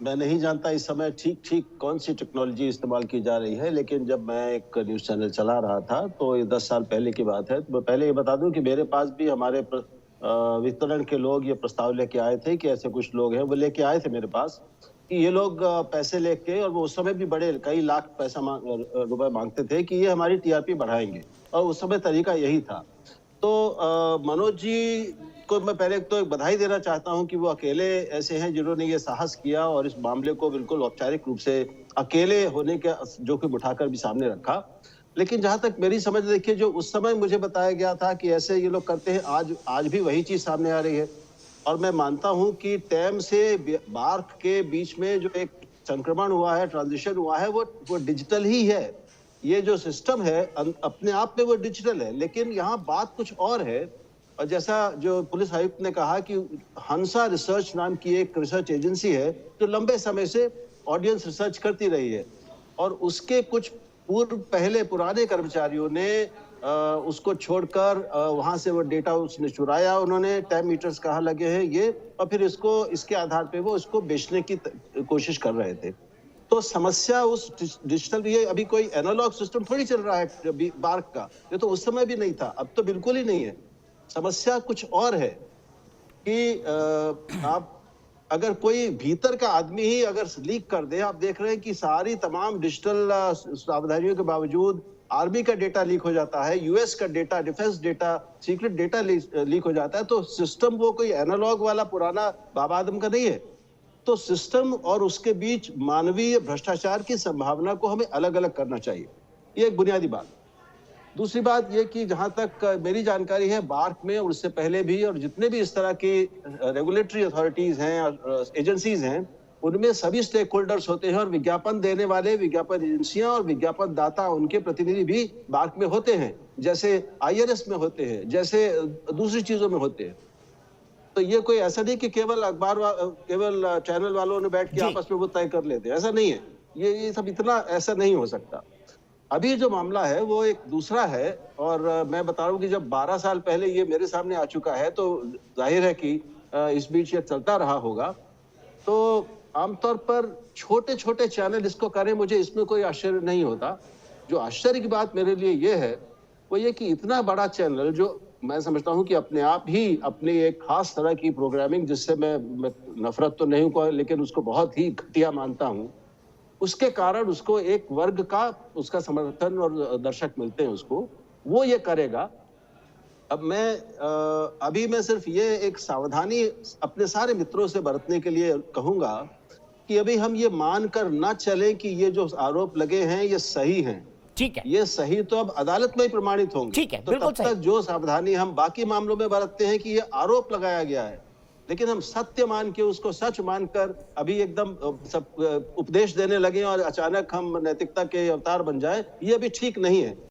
मैं नहीं जानता इस समय ठीक-ठीक कौन-सी टेक्नोलॉजी इस्तेमाल की जा रही है, लेकिन जब मैं एक न्यूज़ चैनल चला रहा था, तो ये 10 साल पहले की बात है। तो मैं पहले ये बता दूँ कि मेरे पास भी हमारे वितरण के लोग ये प्रस्ताव लेके आए थे कि ऐसे कुछ लोग हैं, वो लेके आए थे मेरे पास कि ये लोग पैसे लेके और वो उस समय भी बड़े कई लाख पैसा रुपए माँगते थे कि ये हमारी टीआरपी बढ़ाएँगे और उस समय तरीका यही था। तो मनोज जी को मैं पहले तो एक बधाई देना चाहता हूँ कि वो अकेले ऐसे हैं जिन्होंने ये साहस किया और इस मामले को बिल्कुल औपचारिक रूप से अकेले होने का जोखिम उठाकर भी सामने रखा। लेकिन जहाँ तक मेरी समझ देखिए जो उस समय मुझे बताया गया था कि ऐसे ये लोग करते हैं, आज भी वही चीज़ सामने आ रही है। और मैं मानता हूँ कि टैम से बार्क के बीच में जो एक संक्रमण हुआ है, ट्रांज़िशन हुआ है, वो डिजिटल ही है। ये जो सिस्टम है अपने आप में वो डिजिटल है, लेकिन यहाँ बात कुछ और है। और जैसा जो पुलिस आयुक्त ने कहा कि हंसा रिसर्च नाम की एक रिसर्च एजेंसी है, जो लंबे समय से ऑडियंस रिसर्च करती रही है और उसके कुछ पहले पुराने कर्मचारियों ने उसको छोड़कर वहाँ से वो डेटा उसने चुराया, उन्होंने टाइम मीटर्स कहाँ लगे हैं ये, और फिर इसके आधार पे वो इसको बेचने की कोशिश कर रहे थे। तो समस्या उस डिजिटल, ये अभी कोई एनालॉग सिस्टम थोड़ी चल रहा है बार्क का, ये तो उस समय भी नहीं था, अब तो बिल्कुल ही नहीं है। समस्या कुछ और है कि आप अगर कोई भीतर का आदमी ही अगर लीक कर दे, आप देख रहे हैं कि सारी तमाम डिजिटल सावधानियों के बावजूद आर्मी का डेटा लीक हो जाता है, यूएस का data, defence data, secret data leak हो जाता है। तो सिस्टम वो कोई एनालॉग वाला पुराना बाबा आदम का नहीं है। तो सिस्टम और उसके बीच मानवीय भ्रष्टाचार की संभावना को हमें अलग-अलग करना चाहिए। ये एक बुनियादी बात। दूसरी बात ये कि जहाँ तक मेरी जानकारी है, बार्क में और उससे पहले भी और जितने भी इस तरह की रेगुलेटरी अथॉरिटीज हैं और एजेंसीज हैं, उनमें सभी स्टेक होल्डर्स होते हैं और विज्ञापन देने वाले विज्ञापन एजेंसियां और विज्ञापन दाता, उनके प्रतिनिधि भी बार्क में होते हैं, जैसे आईआरएस में होते हैं, जैसे दूसरी चीजों में होते हैं। तो ये कोई ऐसा नहीं कि केवल केवल चैनल वालों ने बैठ के आपस में वो तय कर लेते हैं, ऐसा नहीं है। ये सब इतना ऐसा नहीं हो सकता। अभी जो मामला है वो एक दूसरा है और मैं बता रहा हूँ कि जब 12 साल पहले ये मेरे सामने आ चुका है, तो जाहिर है कि इस बीच ये चलता रहा होगा। तो आमतौर पर छोटे-छोटे चैनल इसको करें, मुझे इसमें कोई आश्चर्य नहीं होता। जो आश्चर्य की बात मेरे लिए ये है, वो ये कि इतना बड़ा चैनल, जो मैं समझता हूँ कि अपने आप ही अपनी एक खास तरह की प्रोग्रामिंग, जिससे मैं नफरत तो नहीं हूँ, लेकिन उसको बहुत ही घटिया मानता हूँ, उसके कारण उसको एक वर्ग का उसका समर्थन और दर्शक मिलते हैं उसको, वो ये करेगा। अब अभी मैं सिर्फ ये एक सावधानी अपने सारे मित्रों से बरतने के लिए कहूंगा कि अभी हम ये मानकर ना चलें कि ये जो आरोप लगे हैं ये सही हैं। ठीक है, ये सही तो अब अदालत में ही प्रमाणित होंगे। ठीक है, तो बिल्कुल तब तक जो सावधानी हम बाकी मामलों में बरतते हैं कि ये आरोप लगाया गया है, लेकिन हम सत्य मान के, उसको सच मानकर अभी एकदम सब उपदेश देने लगे और अचानक हम नैतिकता के अवतार बन जाए, ये अभी ठीक नहीं है।